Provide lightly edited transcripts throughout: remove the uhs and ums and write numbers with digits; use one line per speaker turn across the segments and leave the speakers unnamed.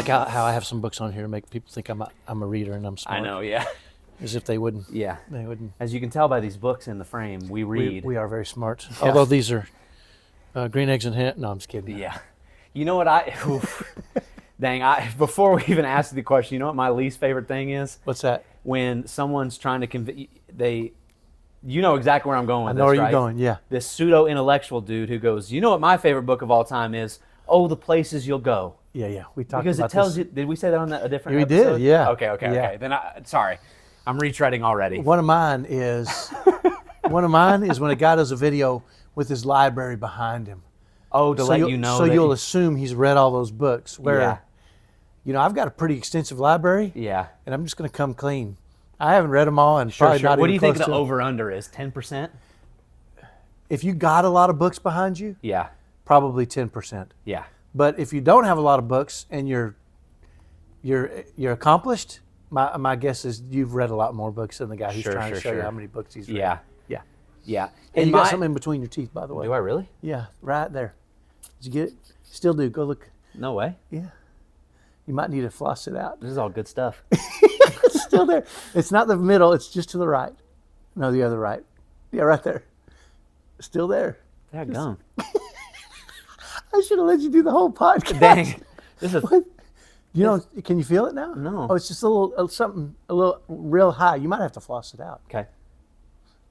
like how I have some books on here to make people think I'm a reader and I'm smart.
I know, yeah.
As if they wouldn't.
Yeah.
They wouldn't.
As you can tell by these books in the frame, we read.
We are very smart.
Yeah.
Although these are green eggs and ham. No, I'm just kidding.
Yeah. You know what before we even ask the question, you know what my least favorite thing is?
What's that?
When someone's trying to convince, you know exactly where I'm going with this,
I know where
right?
you're going, yeah.
This pseudo-intellectual dude who goes, you know what my favorite book of all time is? Oh, The Places You'll Go.
Yeah. We talked
because
about
it tells
this.
you, did we say that on a different
We
episode?
did, yeah.
Okay. Then sorry. I'm retreading already.
One of mine is when a guy does a video with his library behind him.
Oh, to let you know.
So you'll assume he's read all those books. Where,
Yeah.
you know, I've got a pretty extensive library.
Yeah.
And I'm just going to come clean. I haven't read them all, and probably not
What do
even
you think
close
the
to them.
over-under is? 10%?
If you got a lot of books behind you,
Yeah.
probably 10%.
Yeah.
But if you don't have a lot of books and you're accomplished, my guess is you've read a lot more books than the guy who's trying to show you how many books he's read.
Yeah.
Yeah.
Yeah.
And you got something in between your teeth, by the way.
Do I really?
Yeah, right there. Did you get it? Still do. Go look.
No way.
Yeah. You might need to floss it out.
This is all good stuff.
It's still there. It's not the middle. It's just to the right. No, the other right. Yeah, right there. Still there.
Yeah, gum.
I should have let you do the whole podcast.
Dang. This is.
What? You know, can you feel it now?
No.
Oh, it's just a little something, a little real high. You might have to floss it out.
Okay.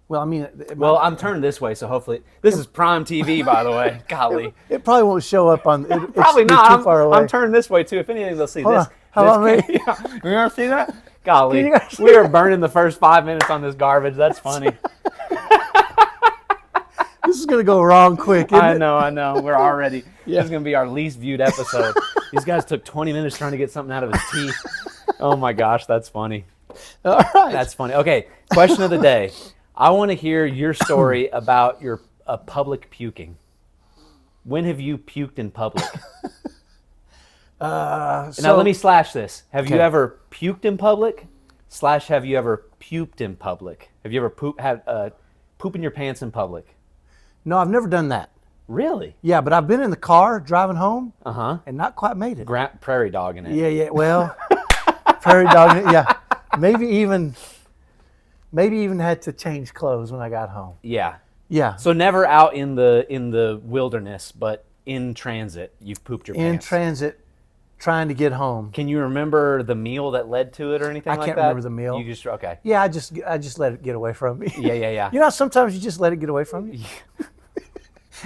Well, I mean,
Well, I'm turned this way, so hopefully this is prime TV, by the way. Golly.
it probably won't show up on.
Probably
it's
not.
Too far away.
I'm turned this way too. If anything, they'll see
Hold
this.
on. How long,
this yeah. You ever see that? Golly,
You guys see
we are burning the first 5 minutes on this garbage. That's funny.
This is gonna go wrong quick. Isn't
I
it?
know. We're already.
Yeah.
This is gonna be our least viewed episode. These guys took 20 minutes trying to get something out of his teeth. Oh my gosh, that's funny.
All right.
That's funny. Okay, question of the day. I want to hear your story about your public puking. When have you puked in public? Now let me slash this. Have you ever puked in public? / have you ever puked in public? Have you ever poop in your pants in public?
No, I've never done that.
Really?
Yeah, but I've been in the car driving home and not quite made it.
Prairie dogging it.
Yeah. Well, prairie dog. Yeah, maybe even had to change clothes when I got home.
Yeah.
Yeah.
So never out in the wilderness, but in transit, you've pooped your pants.
In transit, trying to get home.
Can you remember the meal that led to it or anything like that?
I can't remember the meal.
You just okay.
Yeah, I just let it get away from me.
Yeah.
You know, sometimes you just let it get away from you.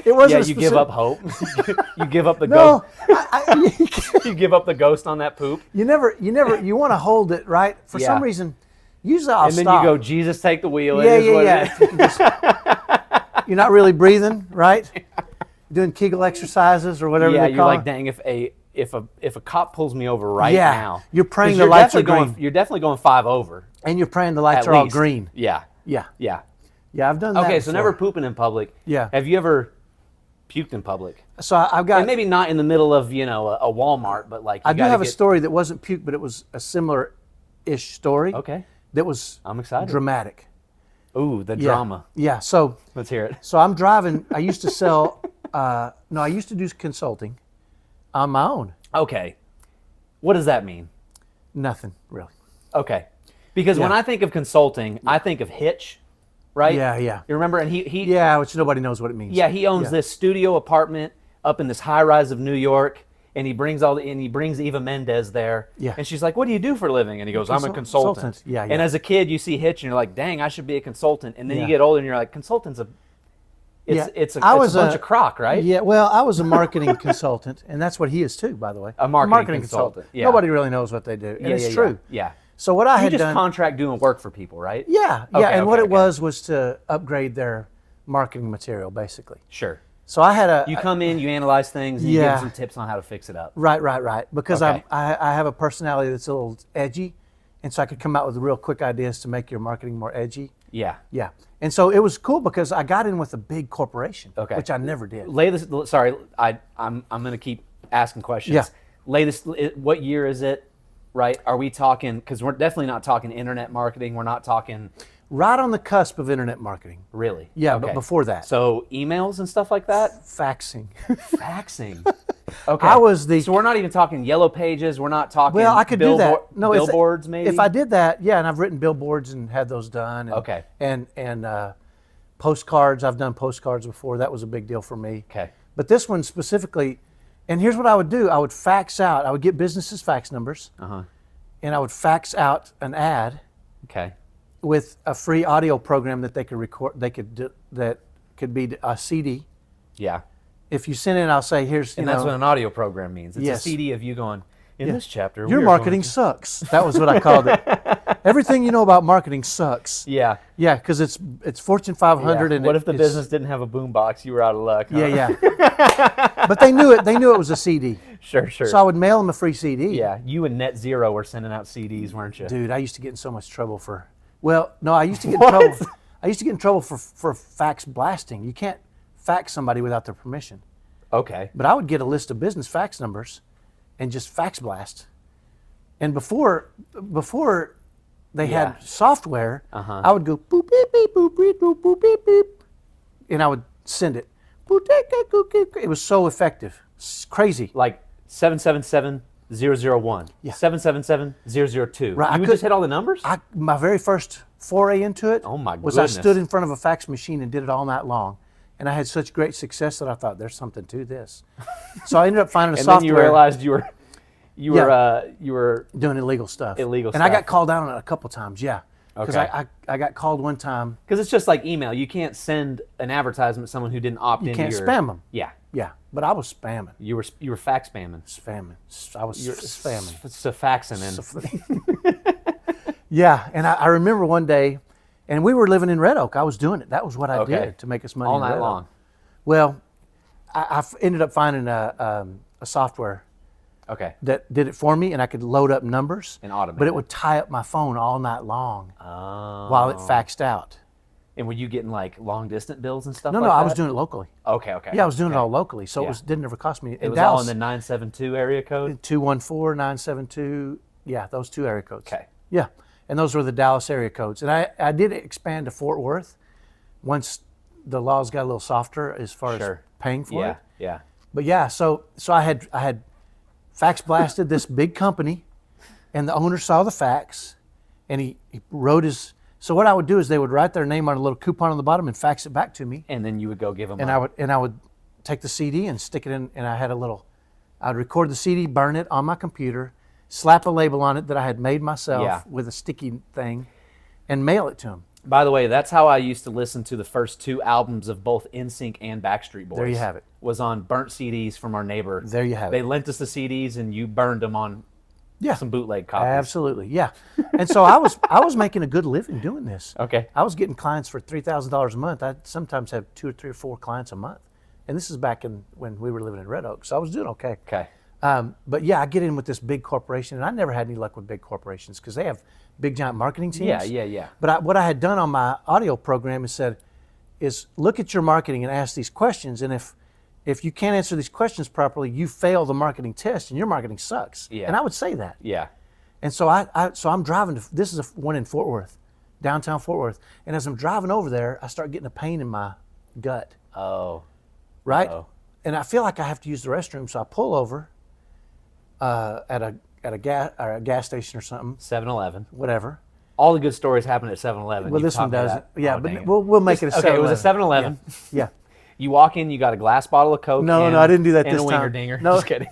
It wasn't.
Yeah, you give up hope. You give up the
No,
ghost. You give up the ghost on that poop.
you want to hold it right for some reason. Usually I'll
And then
stop.
you go, Jesus, take the wheel.
Yeah.
It is.
You're not really breathing, right? Doing Kegel exercises or whatever
Yeah,
they
you're
call
like,
it.
dang, if a cop pulls me over right now.
You're praying
'cause
the
you're
lights are
definitely
green.
You're definitely going 5 over.
And you're praying the lights
At
are all
least.
green.
Yeah.
Yeah.
Yeah.
Yeah, I've done that.
Okay, so
before.
never pooping in public.
Yeah.
Have you ever puked in public?
So I've got.
And maybe not in the middle of, a Walmart, but like
I do have a story that wasn't puke, but it was a similar-ish story.
Okay.
That was
I'm excited.
dramatic.
Ooh, the
Yeah.
drama.
Yeah. So
Let's hear it.
I'm driving. I used to sell. I used to do consulting on my own.
Okay. What does that mean?
Nothing really.
Okay. Because when
Yeah.
I think of consulting, I think of Hitch, right?
Yeah.
You remember? And he
Yeah, which nobody knows what it means.
Yeah, he owns this studio apartment up in this high rise of New York, and he brings Eva Mendes there.
Yeah.
And she's like, "What do you do for a living?" And he goes, "I'm a consultant."
Consultant. Yeah.
And as a kid, you see Hitch, and you're like, "Dang, I should be a consultant." And then you
Yeah.
get older, and you're like, "Consultant's it's a
I was
bunch of crock, right?"
Yeah, well, I was a marketing consultant, and that's what he is too, by the way.
A marketing consultant, yeah.
Nobody really knows what they do, and it's true.
Yeah.
So what I
You
had
just
done,
contract doing work for people, right?
yeah,
Okay,
and what
okay,
it was to upgrade their marketing material, basically.
Sure.
So I had a
You come in, you analyze things, and you give
Yeah.
them some tips on how to fix it up.
right, because
Okay.
I have a personality that's a little edgy, and so I could come out with real quick ideas to make your marketing more edgy.
Yeah.
Yeah, and so it was cool because I got in with a big corporation,
Okay.
which I never did.
Lay this. Sorry, I'm going to keep asking questions.
Yeah.
Lay this. What year is it? Right? Are we talking? Because we're definitely not talking internet marketing. We're not talking
right on the cusp of internet marketing.
Really?
Yeah,
Okay.
but before that,
So emails and stuff like that?
faxing.
Faxing. Okay.
I was the
So we're not even talking yellow pages. We're not talking
well, I could do that. No,
billboards maybe?
If I did that, yeah, and I've written billboards and had those done. And,
Okay.
And postcards. I've done postcards before. That was a big deal for me.
Okay.
But this one specifically, and here's what I would do. I would fax out. I would get businesses' fax numbers, and I would fax out an ad
Okay.
with a free audio program that they could record. That could be a CD.
Yeah.
If you send in, I'll say, here's,
And that's what an audio program means. It's
Yes.
a CD of you going, in this chapter,
your
we are
marketing
going to-"
sucks. That was what I called it. Everything you know about marketing sucks.
Yeah.
Yeah, because it's Fortune 500.
Yeah.
And
What if the
it's-
business didn't have a boombox? You were out of luck. Huh?
Yeah. But they knew it. They knew it was a CD.
Sure.
So I would mail them a free CD.
Yeah. You and Net Zero were sending out CDs, weren't you?
Dude, I used to get in so much trouble for. Well, no, I used to get in
What?
trouble. I used to get in trouble for fax blasting. You can't fax somebody without their permission.
Okay.
But I would get a list of business fax numbers, and just fax blast. And before they
Yeah.
had software,
Uh-huh.
I would go boop beep beep boop beep boop boop beep beep, and I would send it. Boop, beep, beep, boop, beep, beep. It was so effective. It's crazy.
Like 777-001.
Yeah.
777-002.
Right, I
You would
could-
just hit all the numbers?
My very first foray into it
Oh, my
was I
goodness.
stood in front of a fax machine and did it all night long. And I had such great success that I thought there's something to this. So I ended up finding a
and
software.
then you realized you were
doing illegal stuff.
Illegal
and I
stuff.
got called out on it a couple times, yeah. Because
Okay.
I got called one time.
because it's just like email. You can't send an advertisement to someone who didn't opt
You
into
can't
your
spam them.
Yeah.
Yeah, but I was spamming.
You were fax spamming.
I was spamming.
So faxing and
Yeah, and I remember one day, and we were living in Red Oak. I was doing it. That was what I
Okay.
did to make us money
all
in
night
Red
long.
Oak. Well, I ended up finding a software
Okay.
that did it for me, and I could load up numbers
And automate
but
it.
it would tie up my phone all night long
Oh.
while it faxed out.
And were you getting like long distance bills and stuff?
No,
like
I
that?
was doing it locally.
Okay.
Yeah, I was doing it
Okay.
all locally, so
Yeah.
didn't ever cost me.
It was all in the 972 area code.
214-972. Yeah, those two area codes.
Okay.
Yeah, and those were the Dallas area codes. And I did expand to Fort Worth once the laws got a little softer as far as
Sure.
paying for
Yeah.
it.
Yeah.
But yeah, so I had fax blasted this big company, and the owner saw the fax, and he wrote his. So what I would do is they would write their name on a little coupon on the bottom and fax it back to me,
And then you would go give them.
and I would take the CD and stick it in, and I had a little. I'd record the CD, burn it on my computer, slap a label on it that I had made myself
Yeah.
with a sticky thing, and mail it to them.
By the way, that's how I used to listen to the first two albums of both NSYNC and Backstreet Boys.
There you have it.
Was on burnt CDs from our neighbor.
There you have
They
it.
lent us the CDs, and you burned them on
Yeah,
some bootleg copies.
absolutely. Yeah, and so I was making a good living doing this.
Okay.
I was getting clients for $3,000 a month. I'd sometimes have 2 or 3 or 4 clients a month, and this is back when we were living in Red Oak, so I was doing okay.
Okay.
But yeah, I get in with this big corporation, and I never had any luck with big corporations because they have big giant marketing teams.
Yeah.
But what I had done on my audio program is look at your marketing and ask these questions, and if you can't answer these questions properly, you fail the marketing test, and your marketing sucks.
Yeah.
And I would say that.
Yeah.
And so I'm driving to, this is one in Fort Worth, downtown Fort Worth, and as I'm driving over there, I start getting a pain in my gut,
Oh.
right?
Uh-oh.
And I feel like I have to use the restroom, so I pull over at a gas station or something,
7-Eleven.
whatever.
All the good stories happen at 7-Eleven.
Well,
You
this one
taught me
doesn't.
that.
Yeah,
Oh,
but
dang it.
we'll make it a 7-Eleven.
Okay, it was a 7-Eleven.
Yeah.
You walk in, you got a glass bottle of Coke.
No,
and,
I didn't do that
and
this
a winger
time.
dinger.
No.
Just kidding.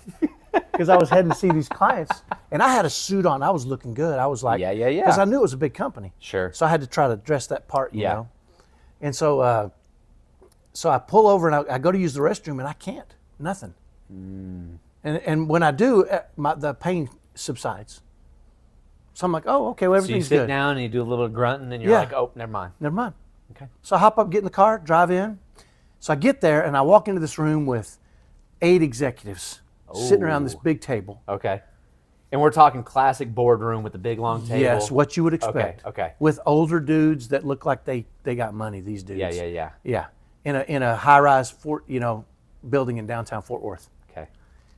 Because I was heading to see these clients, and I had a suit on. I was looking good. I was like,
Yeah.
Because I knew it was a big company.
Sure.
So I had to try to dress that part, you
Yeah.
know. And so, so I pull over and I go to use the restroom, and I can't. Nothing. And when I do, the pain subsides. So I'm like, oh, okay, well,
So you
everything's
sit
good.
down and you do a little grunting, and you're
Yeah.
like, oh, never mind.
Never mind.
Okay.
So I hop up, get in the car, drive in. So I get there, and I walk into this room with 8 executives sitting around this
Ooh.
big table.
Okay. And we're talking classic boardroom with the big long table.
Yes, what you would expect.
Okay.
With older dudes that look like they got money. These dudes.
Yeah.
Yeah, in a high-rise building in downtown Fort Worth.
Okay.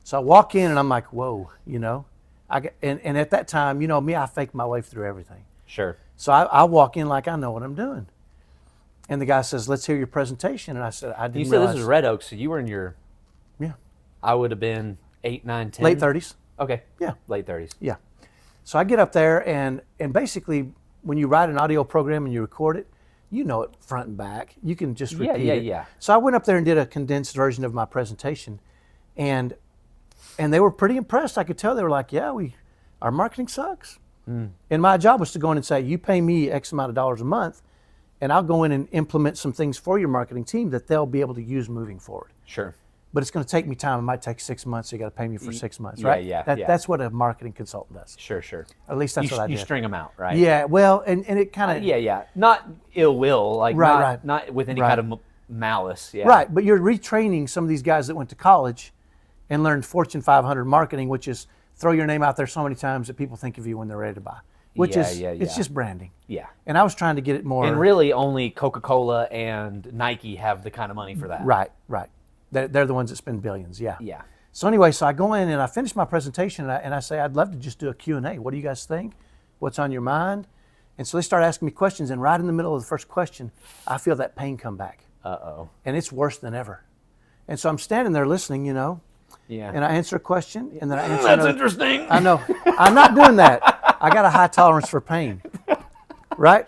So I walk in and I'm like, whoa, and at that time, me, I faked my way through everything.
Sure.
So I walk in like I know what I'm doing. And the guy says, let's hear your presentation. And I said, I didn't
You said
realize.
this is Red Oak, so you were in your,
Yeah.
I would have been 8, 9, 10.
Late 30s.
Okay.
Yeah.
Late 30s.
Yeah. So I get up there, and basically, when you write an audio program and you record it, you know it front and back. You can just repeat it.
Yeah.
So I went up there and did a condensed version of my presentation, and they were pretty impressed. I could tell they were like, yeah, our marketing sucks. And my job was to go in and say, you pay me X amount of dollars a month, and I'll go in and implement some things for your marketing team that they'll be able to use moving forward.
Sure.
But it's going to take me time. It might take 6 months. So you got to pay me for 6 months,
Yeah,
right?
yeah.
That's what a marketing consultant does.
Sure.
At least that's what I did.
You string them out, right?
Yeah, well, and it kind of
Yeah. Not ill will, like
Right.
not with any
Right.
kind of malice. Yeah.
right. But you're retraining some of these guys that went to college and learned Fortune 500 marketing, which is throw your name out there so many times that people think of you when they're ready to buy. Which is it's just branding.
Yeah.
And I was trying to get it more.
And really, only Coca-Cola and Nike have the kind of money for that.
Right. They're the ones that spend billions. Yeah.
Yeah.
So anyway, so I go in and I finish my presentation and I say, I'd love to just do a Q&A. What do you guys think? What's on your mind? And so they start asking me questions, and right in the middle of the first question, I feel that pain come back.
Uh-oh.
And it's worse than ever. And so I'm standing there listening,
Yeah.
and I answer a question, and then I answer
That's
another.
interesting.
I know. I'm not doing that. I got a high tolerance for pain. Right?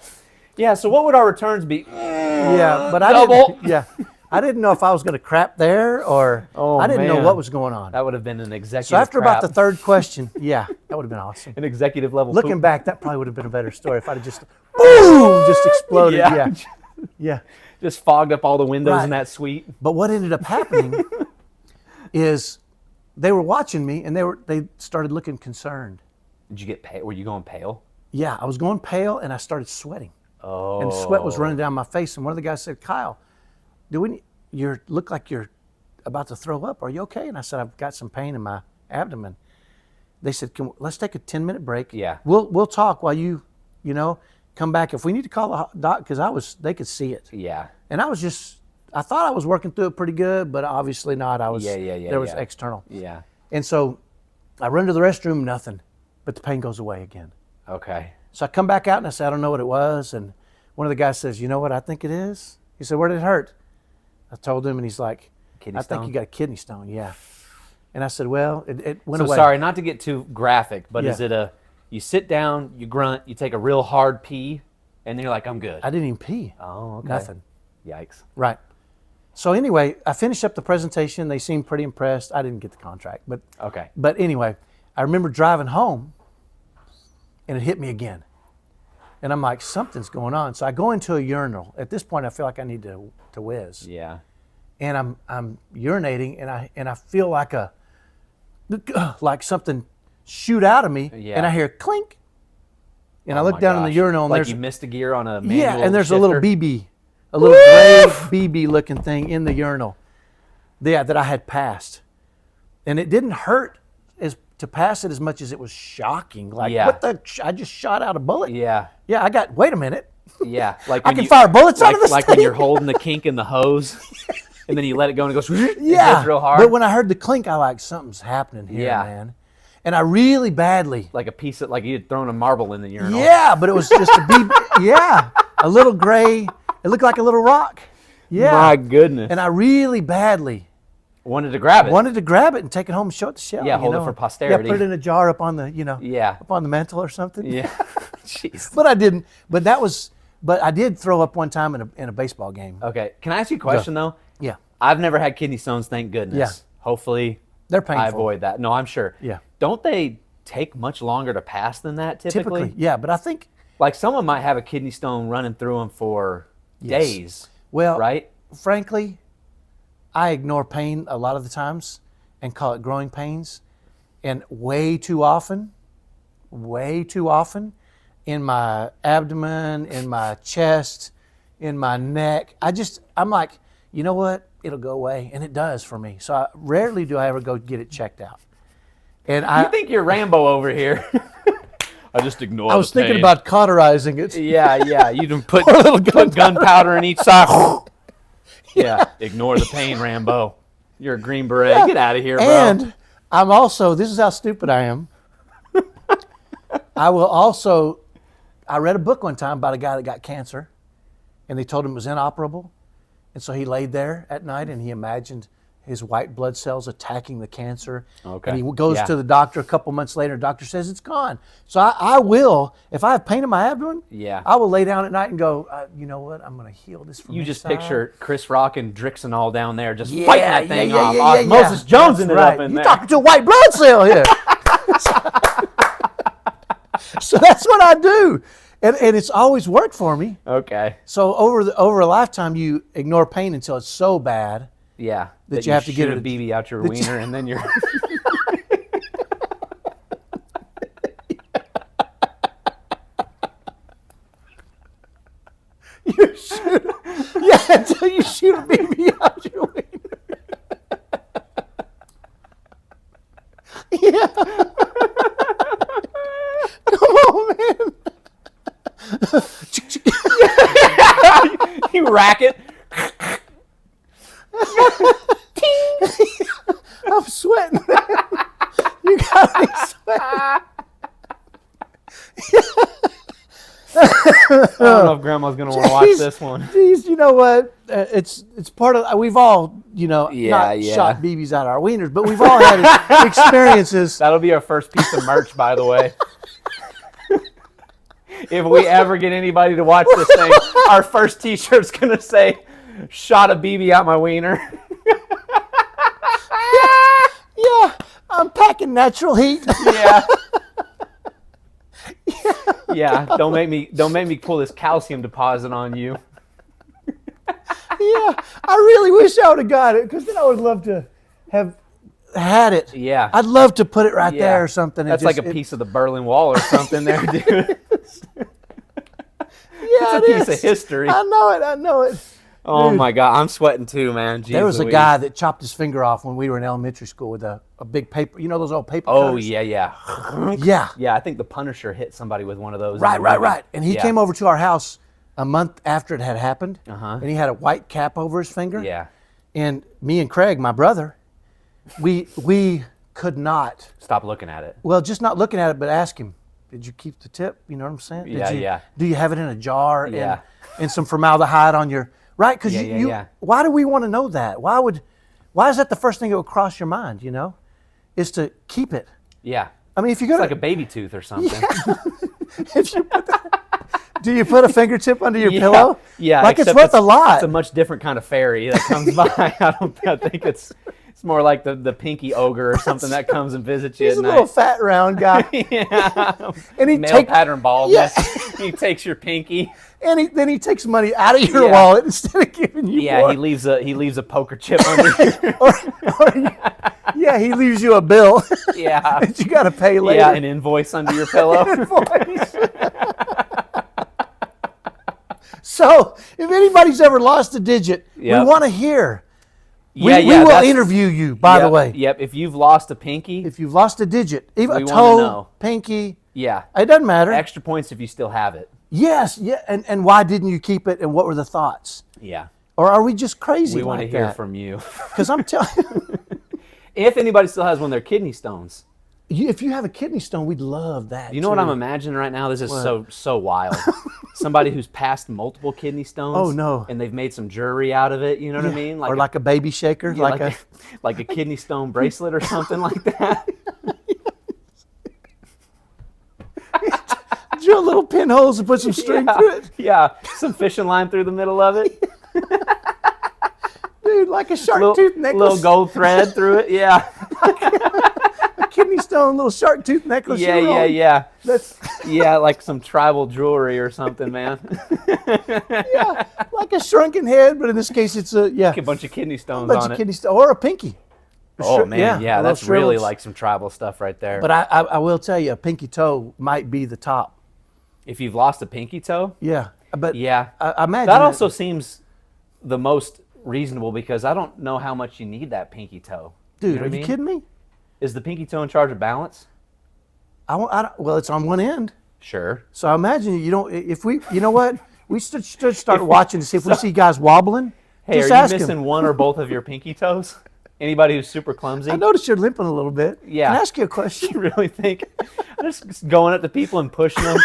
Yeah, so what would our returns be?
Yeah, but I
Double.
didn't. Yeah. I didn't know if I was going to crap there or I didn't know
man.
what was going on.
That would have been an executive
So after
crap.
about the third question, yeah, that would have been awesome.
An executive level
Looking
poop.
back, that probably would have been a better story if I'd have just, boom, just exploded.
Yeah.
Yeah.
Just fogged up all the windows
Right.
in that suite.
But what ended up happening is they were watching me and they started looking concerned.
Did you get pale? Were you going pale?
Yeah, I was going pale and I started sweating.
Oh.
And sweat was running down my face. And one of the guys said, Kyle, you look like you're about to throw up. Are you okay? And I said, I've got some pain in my abdomen. They said, let's take a 10-minute break.
Yeah.
We'll talk while you come back. If we need to call the doc, because they could see it.
Yeah.
And I thought I was working through it pretty good, but obviously not. There was external.
Yeah.
And so I run to the restroom, nothing, but the pain goes away again.
Okay.
So I come back out and I say, I don't know what it was. And one of the guys says, you know what I think it is? He said, where did it hurt? I told him, and he's like,
Kidney
I
stone?
think you got a kidney stone, yeah. And I said, well, it went
So
away.
sorry, not to get too graphic, but
Yeah.
is it you sit down, you grunt, you take a real hard pee, and then you're like, I'm good.
I didn't even pee.
Oh, okay.
Nothing.
Yikes.
Right. So anyway, I finished up the presentation. They seemed pretty impressed. I didn't get the contract, but
Okay.
But anyway, I remember driving home, and it hit me again. And I'm like, something's going on. So I go into a urinal. At this point, I feel like I need to whiz.
Yeah.
And I'm urinating, and I feel like something shoot out of me,
Yeah.
and I hear clink. And I
Oh
look
my
down in the
gosh.
urinal, and
like
there's
you missed a gear on a manual
yeah, and there's a little
shifter.
BB, a little gray BB looking thing in the urinal. Yeah, that I had passed, and it didn't hurt to pass it as much as it was shocking. Like
Yeah.
I just shot out a bullet.
Yeah.
Yeah, wait a minute.
Yeah. Like
I
when
can
you-
fire bullets out of this
like
thing.
when you're holding the kink in the hose, and then you let it go and it goes.
Yeah,
It goes real hard.
but when I heard the clink, I like something's happening here,
Yeah.
man. And I really badly.
like a piece of like you had thrown a marble in the urinal.
Yeah, but it was just a BB. Yeah, a little gray. It looked like a little rock. Yeah.
My goodness.
And I really badly
wanted to grab it.
wanted to grab it and take it home and show it to Shelley.
Yeah, hold it for posterity.
Yeah, put it in a jar up on the,
Yeah.
up on the mantle or something.
Yeah. Jeez.
But I didn't. But I did throw up one time in a baseball game.
Okay. Can I ask you a question though?
Yeah.
I've never had kidney stones, thank goodness.
Yeah.
Hopefully
They're painful.
I avoid that. No, I'm sure.
Yeah.
Don't they take much longer to pass than that typically?
Typically, yeah. But I think,
Like someone might have a kidney stone running through them for
Yes.
days.
well,
Right?
frankly, I ignore pain a lot of the times and call it growing pains. And way too often in my abdomen, in my chest, in my neck, I'm like, you know what? It'll go away. And it does for me. So rarely do I ever go get it checked out. And
You think you're Rambo over here. I just ignore
I was thinking about cauterizing it.
Yeah. You done put,
Pour a little
put gunpowder in each side. Yeah. Ignore the pain, Rambo. You're a Green Beret.
Yeah.
Get out of here, bro.
And this is how stupid I am. I will also I read a book one time about a guy that got cancer, and they told him it was inoperable, and so he laid there at night and he imagined his white blood cells attacking the cancer.
Okay.
And he goes
Yeah.
to the doctor a couple months later. The doctor says it's gone. So I will, if I have pain in my abdomen,
Yeah.
I will lay down at night and go, you know what? I'm going to heal this from
You just
inside.
picture Chris Rock and Drixon all down there just
Yeah,
fighting that thing off.
yeah.
Moses Jones
That's
ended
right.
up in
You're
there.
talking to a white blood cell here. So that's what I do. And it's always worked for me.
Okay.
So over a lifetime, you ignore pain until it's so bad.
Yeah.
That you have to get
shoot a
it-
BB out your wiener and then you're...
You shoot, yeah, until you shoot a baby out your wiener. Yeah. Come on, man.
you rack it.
I'm sweating. You got me sweating.
I don't know if Grandma's going to want to watch
Jeez.
this one.
Jeez, you know what? It's part of. We've all, not
Yeah.
shot BBs out of our wieners, but we've all had experiences.
That'll be our first piece of merch, by the way. If we ever get anybody to watch this thing, our first T-shirt's going to say, shot a BB out my wiener.
Yeah, I'm packing natural heat.
Yeah. Yeah, don't make me pull this calcium deposit on you.
Yeah, I really wish I would have got it, because then I would love to have had it.
Yeah.
I'd love to put it right
Yeah.
there or something.
That's like a piece of the Berlin Wall or something there, dude.
Yeah,
It's a piece of history.
I know it.
Oh
Dude.
my God, I'm sweating too, man. Jeez
There was a
Louise.
guy that chopped his finger off when we were in elementary school with a big paper. You know those old paper
Oh
cutters?
yeah.
Yeah.
Yeah, I think the Punisher hit somebody with one of those. in
Right.
the movie.
And he
Yeah.
came over to our house a month after it had happened,
Uh-huh.
and he had a white cap over his finger.
Yeah.
And me and Craig, my brother, we could not,
Stop looking at it.
well, just not looking at it, but ask him, did you keep the tip? You know what I'm saying?
Yeah, yeah.
Do you have it in a jar
Yeah.
and some formaldehyde on your, right? Because
Yeah.
why do we want to know that? Why is that the first thing that would cross your mind, is to keep it?
Yeah.
I mean, if you're
It's
going
like a baby tooth or something.
if you put do you put a fingertip under your pillow?
Yeah.
Like it's
except
worth a lot.
It's a much different kind of fairy that comes by. I think it's more like the pinky ogre or something that comes and visits you
He's
at
a little
night.
fat round guy.
Yeah.
And he
Male pattern baldness. He takes your pinky.
and then he takes money out of your
Yeah.
wallet instead of giving you
Yeah,
more.
he leaves a poker chip under your
Yeah, he leaves you a bill
Yeah.
that you got to pay later.
Yeah, an invoice under your pillow.
Invoice. So, if anybody's ever lost a digit,
Yep.
we want to hear. We
Yeah,
will
that's-
interview you, by the
Yep,
way.
Yep, if you've lost a pinky,
If you've lost a digit, even
We
a
wanna
toe,
know.
pinky,
yeah.
it doesn't matter.
Extra points if you still have it.
Yes, yeah. And why didn't you keep it, and what were the thoughts?
Yeah.
Or are we just crazy
We want to
like
hear
that?
from you.
Because I'm telling you,
If anybody still has one of their kidney stones.
if you have a kidney stone, we'd love that.
You know what
too.
I'm imagining right now? This is so wild. Somebody who's passed multiple kidney stones.
Oh, no.
And they've made some jewelry out of it. You know what I mean?
Or like a baby shaker,
yeah, like a kidney stone bracelet or something like that.
drill little pinholes and put some string through it,
Yeah, some fishing line through the middle of it.
dude. Like a shark tooth necklace,
Little gold thread through it. Yeah.
a kidney stone, little shark tooth necklace.
Yeah.
That's
Yeah, like some tribal jewelry or something, man.
yeah, like a shrunken head, but in this case, it's a
A bunch of kidney stones
bunch
on
of
it.
kidney stone or a pinky.
Oh man, yeah,
a
that's
little
really
shrivels.
like some tribal stuff right there.
But I will tell you, a pinky toe might be the top.
If you've lost a pinky toe,
Yeah, but
yeah,
I imagine
that also seems the most reasonable because I don't know how much you need that pinky toe.
dude,
know what
are
I
you
mean?
kidding me?
Is the pinky toe in charge of balance?
Well, it's on one end,
Sure.
so I imagine you don't. If we, you know what, we should start watching to see if we see guys wobbling.
Hey,
just
are you
ask
missing
him.
one or both of your pinky toes? Anybody who's super clumsy?
I noticed you're limping a little bit.
Yeah.
Can I ask you a question?
You really think I'm just going at the people and pushing them?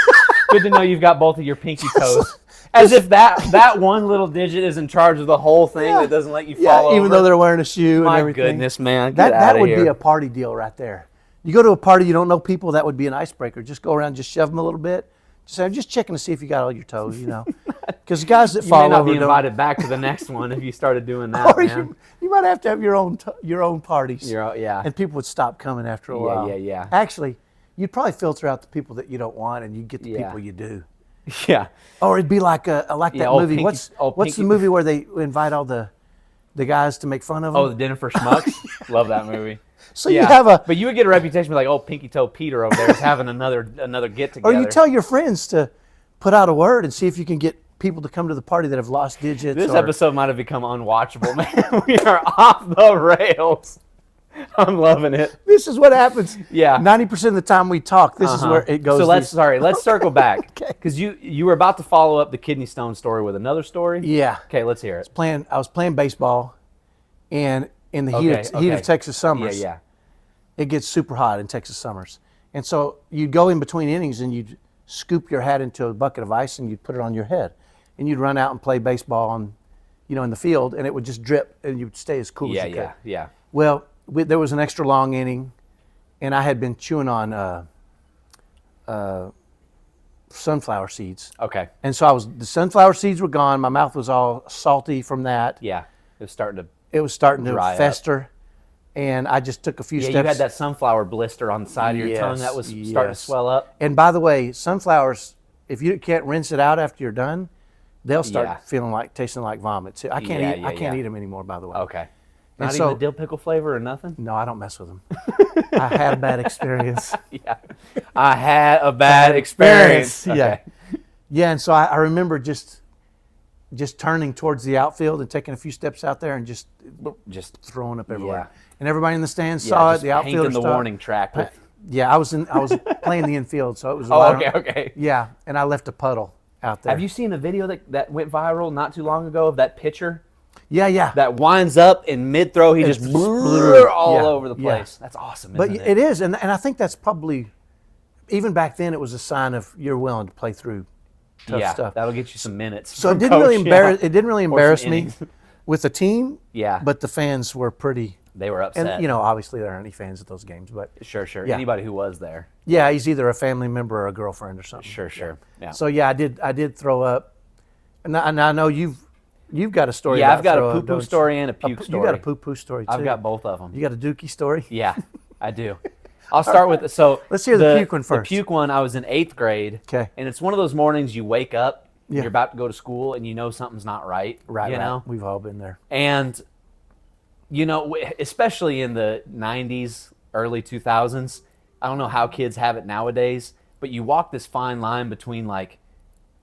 Good to know you've got both of your pinky toes. As if that one little digit is in charge of the whole thing that doesn't let you fall over.
Even though they're wearing a shoe and
My
everything.
goodness, man.
That would be a party deal right there. You go to a party, you don't know people, that would be an icebreaker. Just go around, just shove them a little bit. Just checking to see if you got all your toes, Because the guys that fall
you may not
over
be invited back to the next one if you started doing that,
or
man.
you might have to have your own parties.
Yeah.
And people would stop coming after a while.
Yeah.
Actually, you'd probably filter out the people that you don't want, and you get the people you do.
Yeah.
Or it'd be like that movie. What's the movie where they invite all the guys to make fun of them?
Oh, the Dinner for Schmucks. Love that movie.
So you have
but you would get a reputation like, oh, Pinky Toe Peter over there is having another get together.
Or you tell your friends to put out a word and see if you can get people to come to the party that have lost digits.
This episode might have become unwatchable, man. We are off the rails. I'm loving it.
This is what happens.
Yeah.
90% of the time we talk, this is where it goes.
So let's circle back.
Okay.
Because you were about to follow up the kidney stone story with another story.
Yeah.
Okay, let's hear it.
I was playing baseball, and in the heat of Texas summers, it gets super hot in Texas summers. And so you'd go in between innings and you'd scoop your hat into a bucket of ice and you'd put it on your head. And you'd run out and play baseball in the field, and it would just drip and you'd stay as cool as you could.
Yeah.
Well, there was an extra long inning, and I had been chewing on sunflower seeds.
Okay.
And so the sunflower seeds were gone. My mouth was all salty from that.
Yeah. It
was starting to
dry
fester. And I just took a few steps.
You had that sunflower blister on the side of your tongue that was starting to swell up.
And by the way, sunflowers, if you can't rinse it out after you're done, they'll start tasting like vomit. I can't eat them anymore, by the way.
Okay. Not even the dill pickle flavor or nothing?
No, I don't mess with them. I had a bad experience.
I had a bad experience.
Okay. Yeah, and so I remember just turning towards the outfield and taking a few steps out there and just throwing up everywhere.
Yeah.
And everybody in the stands saw it. The outfielder
painting the warning track.
I was playing the infield, so it was.
Okay.
Yeah, and I left a puddle out there.
Have you seen a video that went viral not too long ago of that pitcher?
Yeah.
That winds up in mid-throw, he just all over the place. That's awesome, isn't it?
It is, and I think that's probably, even back then, it was a sign of you're willing to play through tough stuff.
That'll get you some minutes.
So it didn't really embarrass me with the team.
Yeah.
But the fans were pretty.
They were upset.
And obviously there aren't any fans at those games, but
sure.
Yeah.
Anybody who was there.
Yeah, he's either a family member or a girlfriend or something.
Sure. Yeah.
So I did throw up, and I know you've got a story.
Yeah, I've got a poo-poo story and a puke story.
You got a poo-poo story too.
I've got both of them.
You got a dookie story?
Yeah, I do. I'll start with
let's hear the puke one first.
The puke one, I was in 8th grade.
Okay.
And it's one of those mornings you wake up, you're about to go to school, and you know something's not right.
Right.
You know?
We've all been there.
And, especially in the 90s, early 2000s, I don't know how kids have it nowadays, but you walk this fine line between like,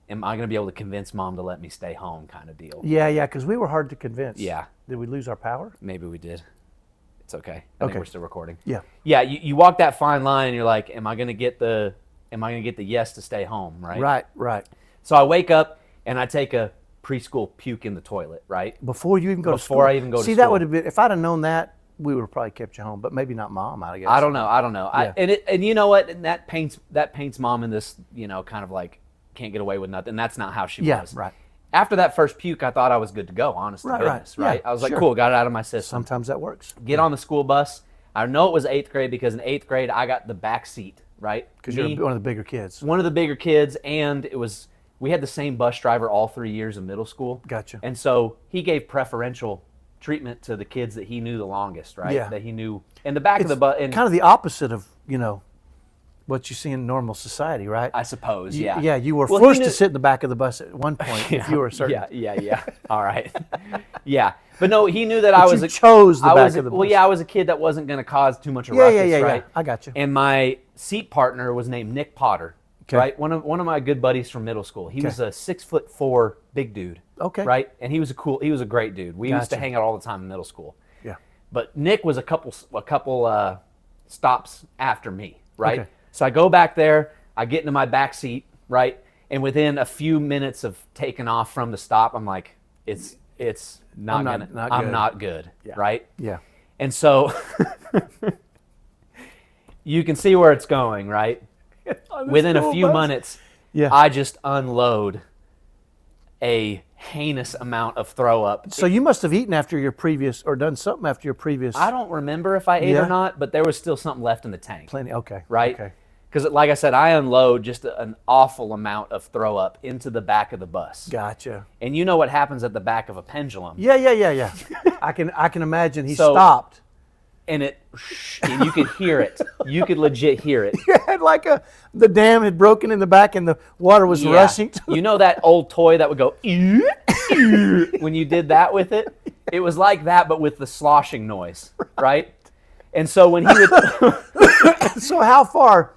am I going to be able to convince mom to let me stay home kind of deal?
Yeah, because we were hard to convince.
Yeah.
Did we lose our power?
Maybe we did. It's okay. I think we're still recording.
Yeah.
Yeah, you walk that fine line and you're like, am I going to get the yes to stay home, right?
Right.
So I wake up and I take a preschool puke in the toilet, right?
Before you even go to school?
Before I even go to school.
See, that would have been, if I'd have known that, we would have probably kept you home, but maybe not mom, I guess.
I don't know.
Yeah.
And you know what? And that paints mom in this, kind of like can't get away with nothing. That's not how she was.
Right.
After that first puke, I thought I was good to go, honest to goodness, right?
Yeah,
I was like, cool, got it out of my system.
Sometimes that works.
Get on the school bus. I know it was 8th grade because in 8th grade, I got the back seat, right?
Because you're one of the bigger kids.
One of the bigger kids, and we had the same bus driver all 3 years of middle school.
Gotcha.
And so he gave preferential treatment to the kids that he knew the longest, right?
Yeah.
That he knew in the back of the bus.
Kind of the opposite of, what you see in normal society, right?
I suppose, yeah.
Yeah, you were forced to sit in the back of the bus at one point if you were certain.
Yeah. All right. Yeah. But no, he knew that I was
chose the back of the bus.
Well, yeah, I was a kid that wasn't going to cause too much of a ruckus, right?
I got you.
And my seat partner was named Nick Potter, right? One of my good buddies from middle school. He was a 6'4" big dude.
Okay.
Right? And he was a great dude. We used to hang out all the time in middle school.
Yeah.
But Nick was a couple stops after me, right?
Okay.
So I go back there, I get into my back seat, right? And within a few minutes of taking off from the stop, I'm like, I'm not good, right?
Yeah.
And so you can see where it's going, right? Within a few minutes,
Yeah.
I just unload a heinous amount of throw up.
So you must have eaten after your previous, or done something after your previous.
I don't remember if I ate
Yeah.
or not, but there was still something left in the tank.
Plenty. Okay.
Right?
Okay.
Because, like I said, I unload just an awful amount of throw up into the back of the bus.
Gotcha.
And you know what happens at the back of a pendulum.
Yeah. I can imagine he
So-
stopped.
And and you could hear it. You could legit hear it.
You had like the dam had broken in the back and the water was
Yeah.
rushing.
You know that old toy that would go when you did that with it? It was like that, but with the sloshing noise, right? And so when he would...
So how far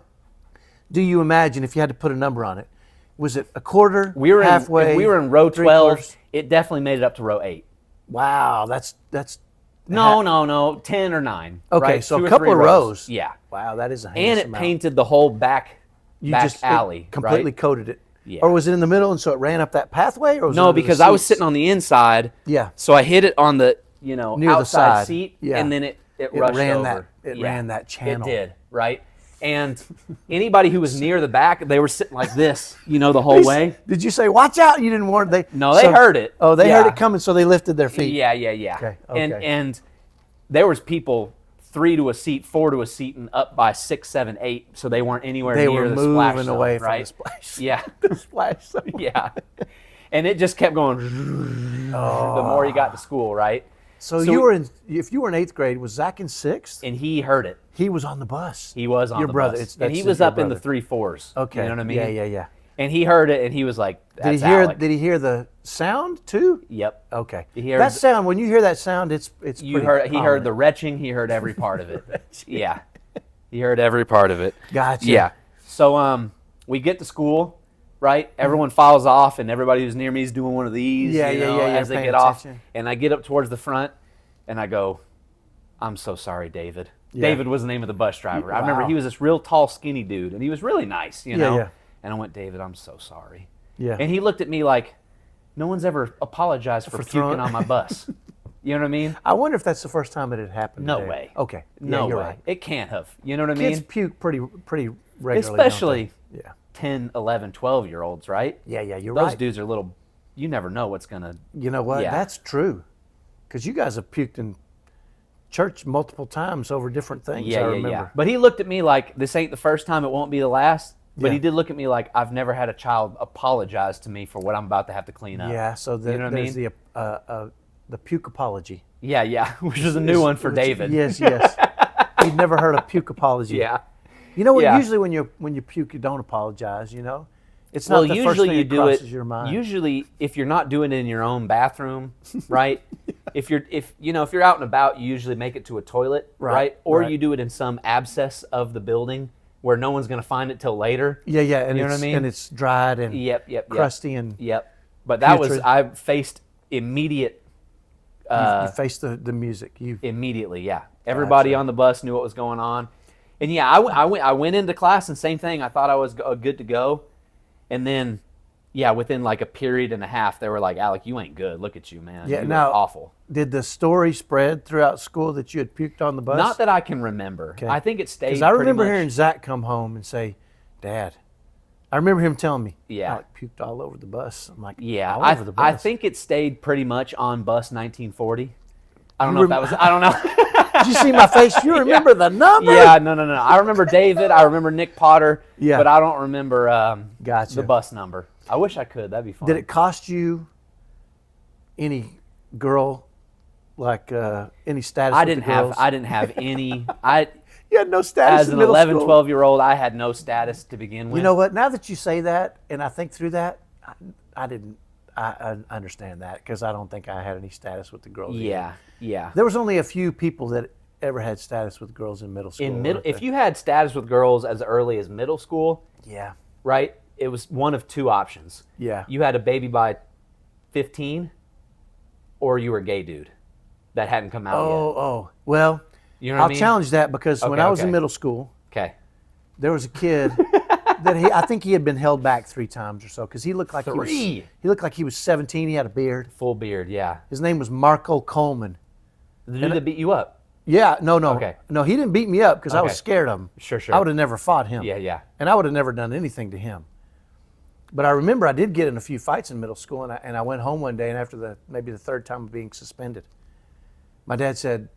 do you imagine, if you had to put a number on it? Was it a quarter, halfway?
If we were in row 12,
three-quarters?
it definitely made it up to row 8.
Wow, that's
No, 10 or 9.
Okay,
right?
so
2
a
or
couple
3
of rows.
Yeah.
Wow, that is a
And
heinous
it
amount.
painted the whole back
It
alley,
completely
right?
coated it.
Yeah.
Or was it in the middle and so it ran up that pathway? Or was it
No,
under the
because I was
seats?
sitting on the inside.
Yeah.
So I hit it on the,
Near the
outside
side.
seat,
Yeah.
and then it
It
rushed
ran
over.
ran that channel.
It did, right? And anybody who was near the back, they were sitting like this, the whole way.
Did you say, watch out? You didn't warn they?
No, they heard it.
Oh, they
Yeah.
heard it coming, so they lifted their feet.
Yeah.
Okay.
And there was people 3 to a seat, 4 to a seat, and up by 6, 7, 8, so they weren't anywhere
They
near
were
the
moving
splash zone,
away from
right?
the splash.
Yeah,
The splash zone.
yeah. And it just kept going the more you got to school, right?
So you were if you were in 8th grade, was Zach in 6th?
And he heard it.
He was on the bus.
He was on
Your
the
brother.
bus. And
That's
he was
your
up in the
brother.
3/4s.
Okay.
You know what I mean?
Yeah.
And he heard it, and he was like, "That's Alec."
Did he hear the sound too?
Yep.
Okay.
He heard
that sound. When you hear that sound, it's
He
pretty
heard
prominent.
the retching. He heard every part of it. Yeah. He heard every part of it.
Gotcha.
Yeah. So we get to school, right? Everyone files off, and everybody who's near me is doing one of these.
Yeah,
you
yeah,
know,
yeah,
As
you're
they
paying
get off,
attention.
and I get up towards the front, and I go, "I'm so sorry, David."
Yeah.
David was the name of the bus driver. I remember
Wow.
he was this real tall, skinny dude, and he was really nice, you know.
yeah.
And I went, "David, I'm so sorry."
Yeah.
And he looked at me like, "No one's ever apologized for
throwing-
puking on my bus." You know what I mean?
I wonder if that's the first time it had happened.
No
today.
way.
Okay. Yeah,
No
you're
way.
right.
It can't have. You know what I
Kids
mean?
puke pretty regularly.
Especially
don't they?
10, 11, 12-year-olds, right?
Yeah. You're
Those
right.
dudes are little. You never know what's going to.
You know what?
Yeah.
That's true. Because you guys have puked in church multiple times over different things. I remember.
But he looked at me like, this ain't the first time, it won't be the last. But
Yeah.
he did look at me like, I've never had a child apologize to me for what I'm about to have to clean up.
Yeah. So
You know what I
there's the puke apology.
Yeah, which is a new one for David.
Yes. You've never heard of puke apology.
Yeah.
You know what?
Yeah.
Usually when you puke, you don't apologize. You know, it's not
Well,
the first
usually
thing
you
that
do
crosses
it.
your mind.
Usually, if you're not doing it in your own bathroom, right? If you're out and about, you usually make it to a toilet, right? Or
right.
you do it in some abscess of the building where no one's going to find it till later.
Yeah, and
You know
it's,
what I mean?
and it's dried and
Yep.
crusty and
Yep. But that was
putrid.
I faced immediate.
you face the music.
Immediately, yeah. Everybody
Gotcha.
on the bus knew what was going on, and yeah, I went into class and same thing. I thought I was good to go, and then, yeah, within like a period and a half, they were like, "Alec, you ain't good. Look at you, man.
Yeah,
you
now-
look awful."
Did the story spread throughout school that you had puked on the bus?
Not that I can remember.
Okay.
I think it stayed.
Because I
pretty
remember
much-
hearing Zach come home and say, "Dad," I remember him telling me,
Yeah.
"Alec puked all over the bus." I'm like,
Yeah,
all over the bus.
I think it stayed pretty much on bus 1940. I don't
You
know if that was. I don't know.
Did you see my face? You remember the number?
Yeah, no. I remember David. I remember Nick Potter.
Yeah.
But I don't remember
Gotcha.
the bus number. I wish I could. That'd be fun.
Did it cost you any girl, like any status?
I
with
didn't
the girls?
have any.
You had no status
As
in
an
middle
11,
school?
12-year-old, I had no status to begin with.
You know what? Now that you say that, and I think through that, I didn't. I understand that because I don't think I had any status with the girls. either.
Yeah.
There was only a few people that ever had status with girls in middle school.
If you had status with girls as early as middle school,
Yeah.
right, it was one of two options.
Yeah.
You had a baby by 15, or you were a gay dude that hadn't come out
Oh. Well,
yet. You know what
I'll
I mean?
challenge that because when I was in middle school,
Okay.
there was a kid that I think he had been held back 3 times or so because he looked like
Three?
he looked like he was 17. He had a beard.
Full beard, yeah.
His name was Marco Coleman.
The dude that beat you up.
Yeah, no,
Okay.
no, he didn't beat me up because I was
Okay.
scared of him.
Sure.
I would have never fought him.
Yeah.
And I would have never done anything to him. But I remember I did get in a few fights in middle school, and I went home one day, and after maybe the third time of being suspended, my dad said,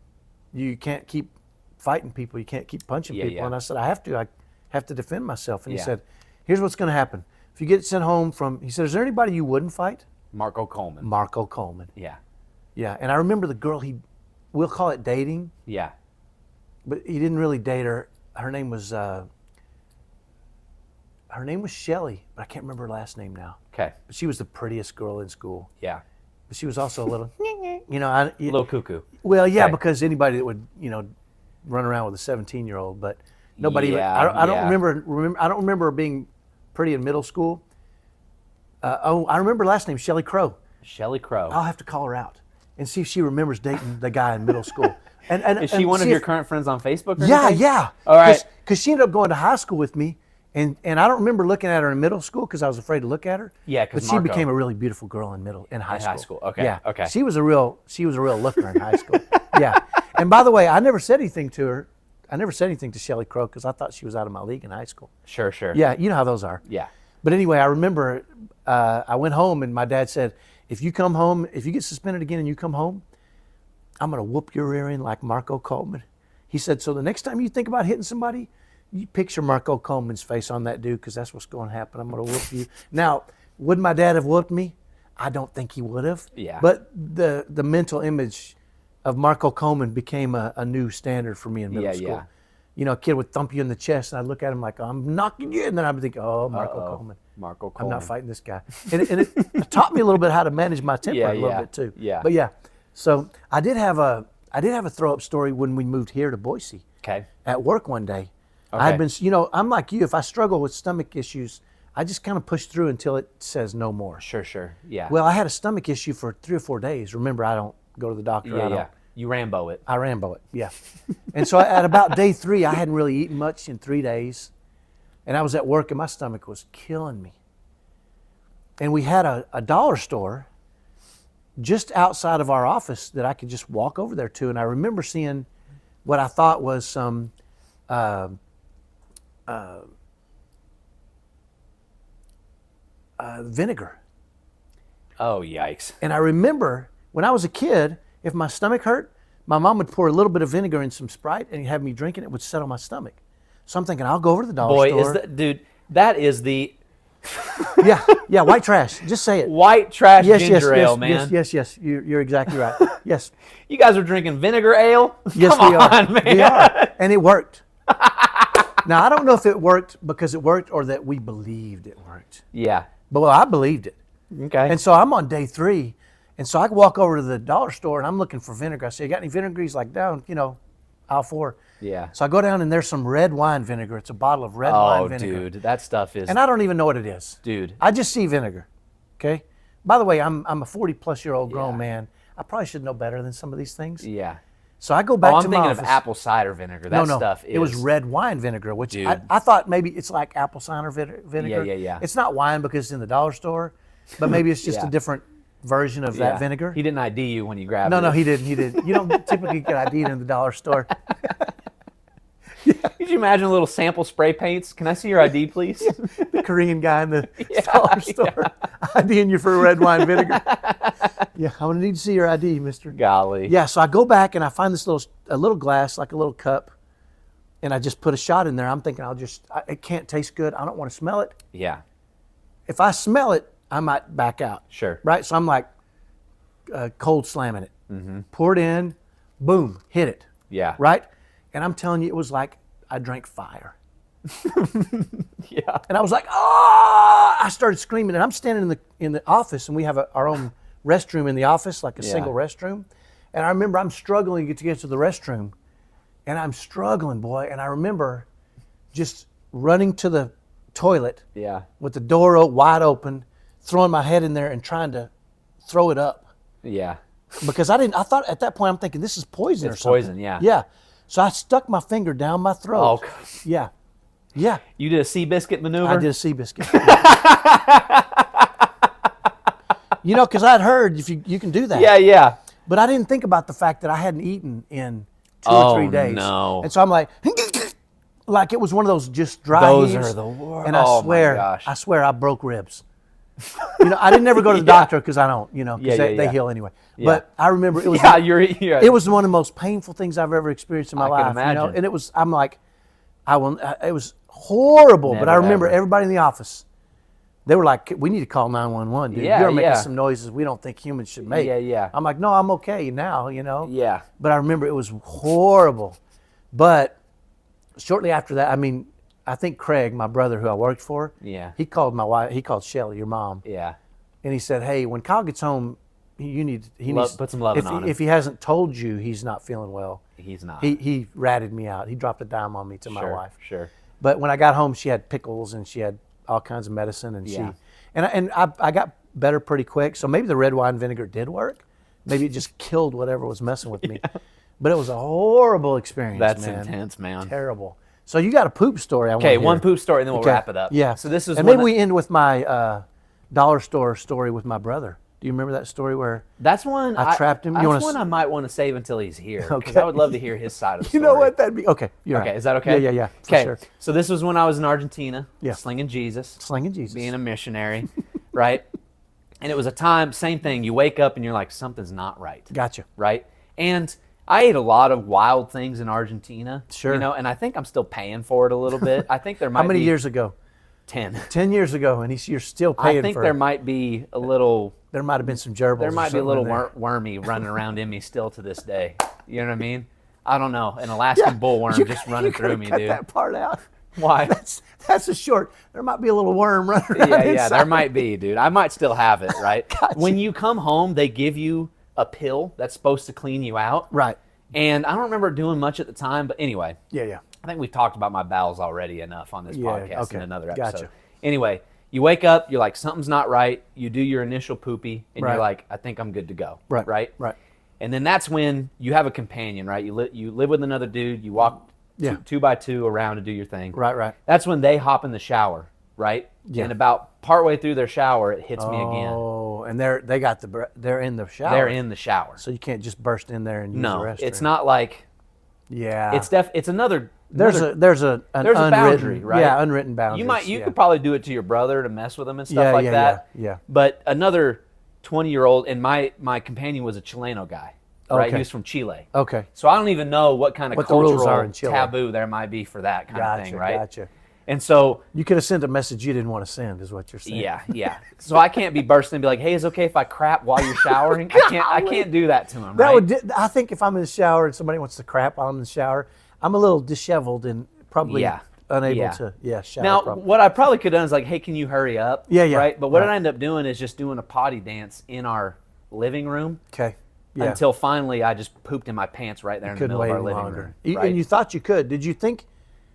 "You can't keep fighting people. You can't keep punching people."
Yeah.
And I said, "I have to. I have to defend myself." And he
Yeah.
said, "Here's what's going to happen. If you get sent home he said, is there anybody you wouldn't fight?"
Marco Coleman.
Marco Coleman.
Yeah.
Yeah. And I remember the girl we'll call it dating,
Yeah.
but he didn't really date her. Her name was Shelly, but I can't remember her last name now.
Okay.
But she was the prettiest girl in school.
Yeah.
But she was also a little,
A little cuckoo.
Well, yeah,
Okay.
because anybody that would, run around with a 17-year-old, but nobody.
Yeah,
I don't
yeah.
remember. I don't remember her being pretty in middle school. I remember her last name, Shelly Crow.
Shelley Crow.
I'll have to call her out and see if she remembers dating the guy in middle school. And
Is she one of your current friends on Facebook or
Yeah,
anything?
yeah.
All right.
Because she ended up going to high school with me, and I don't remember looking at her in middle school because I was afraid to look at her.
Yeah,
but
'cause
she
Marco.
became a really beautiful girl in high school.
high school, okay,
Yeah.
okay.
She was a real looker in high school. Yeah. And by the way, I never said anything to her. I never said anything to Shelly Crow because I thought she was out of my league in high school.
Sure.
Yeah, you know how those are.
Yeah.
But anyway, I remember I went home and my dad said, if you get suspended again and you come home, I'm going to whoop your rear end like Marco Coleman. He said, so the next time you think about hitting somebody, you picture Marco Coleman's face on that dude because that's what's going to happen. I'm going to whoop you. Now, would my dad have whooped me? I don't think he would have.
Yeah.
But the mental image of Marco Coleman became a new standard for me in middle school.
Yeah.
A kid would thump you in the chest, and I'd look at him like, I'm knocking you. And then I'd think, oh, Marco Coleman.
Marco
I'm
Coleman.
not fighting this guy. And it taught me a little bit how to manage my temper
Yeah,
a little
yeah,
bit too.
yeah.
But yeah, so I did have a throw up story when we moved here to Boise.
Okay.
At work one day,
Okay.
I had been, I'm like you. If I struggle with stomach issues, I just kind of push through until it says no more.
Sure. Yeah.
Well, I had a stomach issue for 3 or 4 days. Remember, I don't go to the doctor.
yeah. You Rambo it.
I Rambo it, yeah. And so at about day 3, I hadn't really eaten much in 3 days. And I was at work and my stomach was killing me. And we had a dollar store just outside of our office that I could just walk over there to. And I remember seeing what I thought was some vinegar.
Oh, yikes.
And I remember when I was a kid, if my stomach hurt, my mom would pour a little bit of vinegar in some Sprite and have me drink it. It would settle my stomach. So I'm thinking, I'll go over to the dollar store.
That is the
Yeah, white trash. Just say it.
white trash ginger ale, man.
Yes. You're exactly right. Yes.
You guys are drinking vinegar ale?
Yes,
Come
we are.
on, man.
We are. And it worked. Now, I don't know if it worked because it worked or that we believed it worked.
Yeah.
But I believed it.
Okay.
And so I'm on day 3. And so I walk over to the dollar store and I'm looking for vinegar. I say, you got any vinegar? He's like, down, aisle 4.
Yeah.
So I go down and there's some red wine vinegar. It's a bottle of red wine
Oh,
vinegar.
dude, that stuff is.
And I don't even know what it is.
Dude.
I just see vinegar. Okay. By the way, I'm a 40-plus-year-old grown
Yeah.
man. I probably should know better than some of these things.
Yeah.
So I go back
I'm
to my
thinking
office.
of apple cider vinegar. That
no,
stuff is.
it was red wine vinegar, which
Dude.
I thought maybe it's like apple cider vinegar.
Yeah.
It's not wine because it's in the dollar store, but maybe it's just
Yeah.
a different version of that vinegar.
He didn't ID you when you grabbed it.
No, he didn't. You don't typically get ID'd in the dollar store.
Could you imagine a little sample spray paints? Can I see your ID, please?
The Korean guy in the dollar store IDing you for red wine vinegar. Yeah, I'm gonna need to see your ID, mister.
Golly.
Yeah, so I go back and I find this little glass, like a little cup, and I just put a shot in there. I'm thinking it can't taste good. I don't want to smell it.
Yeah.
If I smell it, I might back out.
Sure.
Right? So I'm like cold slamming it. Mm-hmm. Pour it in, boom, hit it.
Yeah.
Right? And I'm telling you, it was like I drank fire.
Yeah.
And I was like, oh! I started screaming, and I'm standing in the office, and we have our own restroom in the office, like a single restroom. And I remember I'm struggling to get to the restroom, and I'm struggling, boy. And I remember just running to the toilet
Yeah.
with the door wide open, throwing my head in there and trying to throw it up.
Yeah.
Because I thought at that point, I'm thinking, this is poison or
It's
something.
poison, yeah.
Yeah. So I stuck my finger down my throat.
Oh, God.
Yeah. Yeah.
You did a Seabiscuit maneuver?
I did a Seabiscuit. Because I'd heard if you can do that.
Yeah.
But I didn't think about the fact that I hadn't eaten in 2 or 3 days.
No.
And so I'm like it was one of those just dry
Those
heaves.
are the worst.
And
Oh, my gosh.
I swear I broke ribs. I didn't never go to the doctor because I don't, because they
yeah.
they heal anyway.
Yeah.
But I remember it was
it
was one of the most painful things I've ever experienced in my life.
can imagine.
And it was, I'm like, it was horrible. But I
Never,
remember
ever.
everybody in the office, they were like, we need to call 911, dude.
Yeah,
You're making
yeah.
some noises we don't think humans should make.
Yeah.
I'm like, no, I'm okay now,
Yeah.
But I remember it was horrible. But shortly after that, I think Craig, my brother who I worked for,
Yeah.
he called my wife, he called Shelly, your mom,
Yeah.
and he said, hey, when Kyle gets home, he needs
Put some loving on him.
If he hasn't told you he's not feeling well,
He's not.
he ratted me out. He dropped a dime on me to my wife.
Sure.
But when I got home, she had pickles and she had all kinds of medicine, and
Yeah.
I got better pretty quick. So maybe the red wine vinegar did work. Maybe it just killed whatever was messing with me. But it was a horrible experience.
That's
man.
intense, man.
Terrible. So you got a poop story?
Okay, one poop story, and then we'll wrap it up.
Yeah.
So this is
and maybe we end with my dollar store story with my brother. Do you remember that story where
that's one
I trapped him?
That's one I might want to save until he's here. Because
Okay.
I would love to hear his side of the story.
You know what? That'd be okay. You're
Okay,
right.
is that okay?
Yeah. For
Okay,
sure.
so this was when I was in Argentina,
Yeah.
slinging Jesus,
Slinging Jesus.
being a missionary, right? And it was a time, same thing. You wake up and you're like, something's not right.
Gotcha.
Right? And I ate a lot of wild things in Argentina.
Sure.
And I think I'm still paying for it a little bit. I think there might be.
How many years ago?
10.
10 years ago, and you're still paying
I think
for
there
it.
might be a little.
There might have been some gerbils.
There might be a little
worm.
wormy running around in me still to this day. You know what I mean? I don't know. An Alaskan bullworm just running through me,
cut
dude.
that part out.
Why?
That's a short. There might be a little worm running around
Yeah,
inside.
there might be, dude. I might still have it, right?
Gotcha.
When you come home, they give you a pill that's supposed to clean you out.
Right.
And I don't remember doing much at the time, but anyway.
Yeah.
I think we've talked about my bowels already enough on this
Yeah,
podcast
okay.
in another episode.
Gotcha.
Anyway, you wake up, you're like, something's not right. You do your initial poopy, and
Right.
you're like, I think I'm good to go.
Right.
And then that's when you have a companion, right? You live with another dude. You walk two by two around to do your thing.
Right.
That's when they hop in the shower, right?
Yeah.
And about partway through their shower, it hits me again.
Oh, and they're in the shower.
They're in the shower.
So you can't just burst in there and use the
No,
restroom.
it's not like
Yeah.
it's another.
There's
another-
a
there's a
unwritten,
boundary, right?
Yeah, unwritten boundary.
You could probably do it to your brother to mess with him and stuff
Yeah,
like
yeah,
that.
yeah.
But another 20-year-old, and my companion was a Chileno guy, right?
Okay.
He was from Chile.
Okay.
So I don't even know what kind of
What the rules
cultural
are in Chile.
taboo there might be for that kind of thing, right?
Gotcha.
And so
You could have sent a message you didn't want to send, is what you're saying.
yeah. So I can't be bursting and be like, "Hey, is it okay if I crap while you're showering?" I can't do that to him.
That
right?
I think if I'm in the shower and somebody wants to crap while I'm in the shower, I'm a little disheveled and probably unable to shower
Now,
properly.
what I probably could have done is like, "Hey, can you hurry up?"
Yeah.
Right. But what
Right.
I ended up doing is just doing a potty dance in our living room
Okay. Yeah.
until finally I just pooped in my pants right there in the
Couldn't
middle
wait
of our
any
living
longer.
room. Right?
And you thought you could. Did you think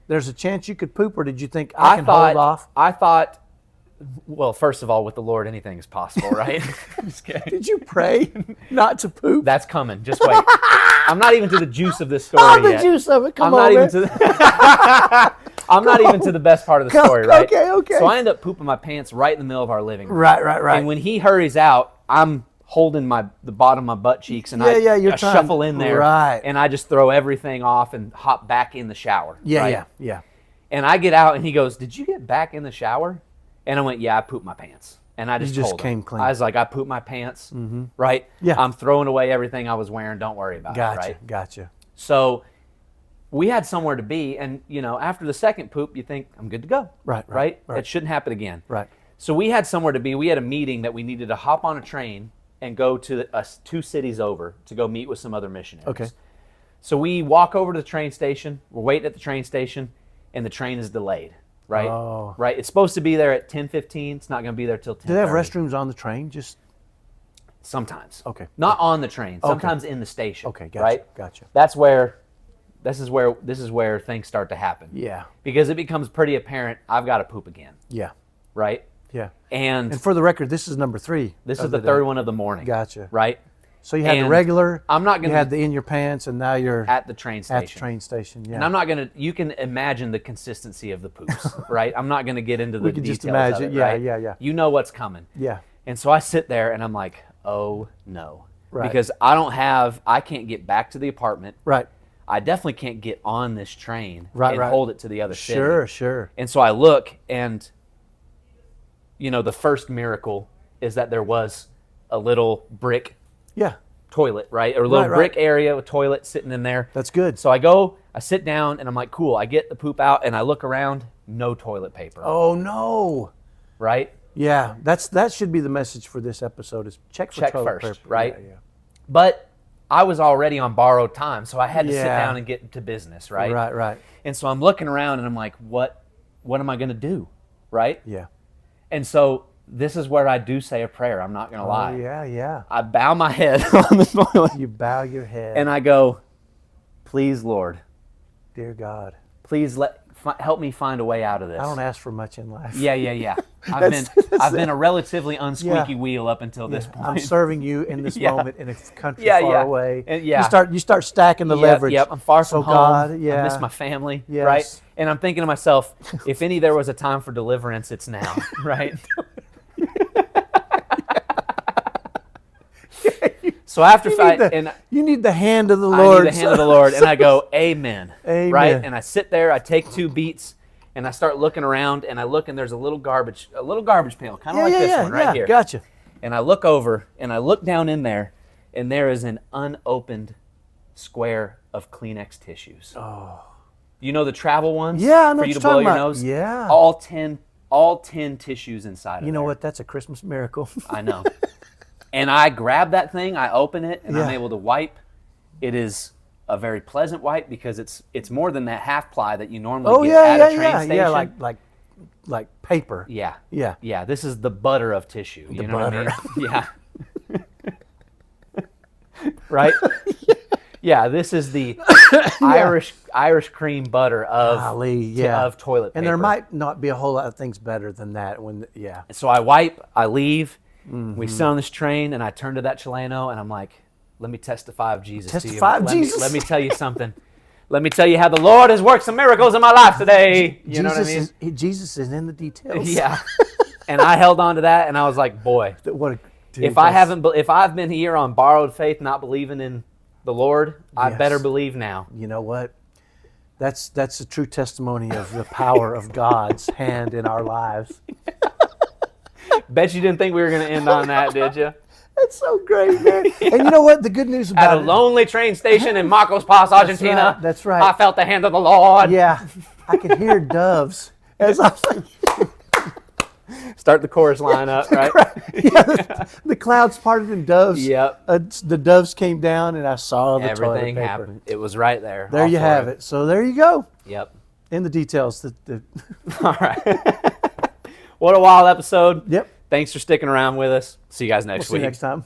there's a chance you could poop, or did you think I can
thought,
hold off?
I thought, well, first of all, with the Lord, anything is possible, right? Just kidding.
Did you pray not to poop?
That's coming. Just wait. I'm not even to the juice of this story
Oh, the
yet.
juice of it. Come
I'm
on,
not
man.
even to the I'm not even to the best part of the story, right?
Okay.
So I end up pooping my pants right in the middle of our living room.
Right.
And when he hurries out, I'm holding the bottom of my butt cheeks, and
you're
I
trying-
shuffle in there,
right.
and I just throw everything off and hop back in the shower. right?
Yeah.
And I get out, and he goes, "Did you get back in the shower?" And I went, "Yeah, I pooped my pants." And I just
just
told him.
came clean.
I was like, "I pooped my pants, right?
Yeah.
I'm throwing away everything I was wearing. Don't worry about it, right?"
Gotcha.
So we had somewhere to be, and after the second poop, you think, I'm good to go.
Right.
It shouldn't happen again.
Right.
So we had somewhere to be. We had a meeting that we needed to hop on a train and go to 2 cities over to go meet with some other missionaries.
Okay.
So we walk over to the train station. We're waiting at the train station, and the train is delayed. Right.
Oh.
Right. It's supposed to be there at 10:15. It's not going to be there till 10:30.
Do they have restrooms on the train? Just
Sometimes.
Okay.
Not on the train. Sometimes in the station.
okay. Gotcha.
Right.
Gotcha.
This is where things start to happen.
Yeah.
Because it becomes pretty apparent I've got to poop again.
Yeah.
Right.
Yeah.
And
And for the record, this is number 3.
this
of
is the
day.
third one of the morning.
Gotcha.
Right.
So you had the
And
regular.
I'm not
You
gonna-
had the in your pants, and now you're
At the train station.
at the train station. Yeah.
And I'm not gonna. You can imagine the consistency of the poops, right? I'm not gonna get into the
We can
details
just imagine.
of it,
Yeah,
right?
yeah.
You know what's coming.
Yeah.
And so I sit there and I'm like, oh no,
Right.
because I can't get back to the apartment.
Right.
I definitely can't get on this train
Right.
and
Right.
hold it to the other city.
Sure.
And so I look, and the first miracle is that there was a little brick
Yeah,
toilet, right? Or a little
Right,
brick area, a toilet sitting in there.
that's good.
So I sit down, and I'm like, cool. I get the poop out, and I look around, no toilet paper,
Oh no.
right?
Yeah, that should be the message for this episode: is check for
Check
toilet
first,
paper.
right?
Yeah,
But I was already on borrowed time, so I had to sit
Yeah.
down and get to business, right?
Right.
And so I'm looking around, and I'm like, what am I going to do, right?
Yeah.
And so this is where I do say a prayer. I'm not going to lie.
Oh, yeah.
I bow my head on the toilet,
You bow your head.
and I go, please, Lord,
Dear God,
please help me find a way out of this.
I don't ask for much in life.
Yeah.
That's
I've been a relatively unsqueaky
Yeah.
wheel up until this point.
I'm serving you in this
Yeah.
moment in a country
Yeah,
far
yeah.
away.
And yeah.
You start stacking the leverage.
Yep, I'm far from
So
home.
God, yeah.
I miss my family,
Yes.
right? And I'm thinking to myself, if there was a time for deliverance, it's now, right? So after
You need the hand of the
I
Lord.
need the hand of the Lord, and I go, amen,
Amen.
right? And I sit there, I take 2 beats, and I start looking around, and I look, and there's a little garbage pail, kind of like this one right here.
Gotcha.
And I look over, and I look down in there, and there is an unopened square of Kleenex tissues.
Oh.
You know the travel ones?
Yeah, I know
for you
what
to
you're
blow
talking
your
about.
nose?
Yeah.
All 10 tissues inside of
You know
there.
what? That's a Christmas miracle.
I know. And I grab that thing, I open it, and I'm
Yeah.
able to wipe. It is a very pleasant wipe because it's more than that half ply that you normally get at a train station.
Yeah, like paper.
Yeah.
Yeah.
Yeah, this is the butter of tissue. You know what I mean? Yeah. Right? Yeah, this is the Irish cream butter of toilet paper.
And there might not be a whole lot of things better than that.
So I wipe, I leave,
Mm-hmm.
we sit on this train, and I turn to that Chileno, and I'm like, let me testify of Jesus to you.
Testify of Jesus.
Let me tell you something. Let me tell you how the Lord has worked some miracles in my life today. You know what I mean?
Jesus is in the details.
Yeah. And I held on to that, and I was like, boy, if I've been here on borrowed faith, not believing in the Lord, I
Yes.
better believe now.
You know what? That's a true testimony of the power of God's hand in our lives.
Bet you didn't think we were going to end on that, did you?
That's so great, man. And you know what? The good news
At
about
a lonely train station in Marcos Paz, Argentina.
That's right.
I felt the hand of the Lord.
Yeah, I could hear doves as I was like,
Start the chorus line up, right?
the clouds parted and doves.
Yep.
The doves came down and I saw the toilet
Everything
paper.
happened. It was right there.
There you have it. So there you go.
Yep.
In the details.
All right. What a wild episode.
Yep.
Thanks for sticking around with us. See you guys next
We'll see
week.
you next time.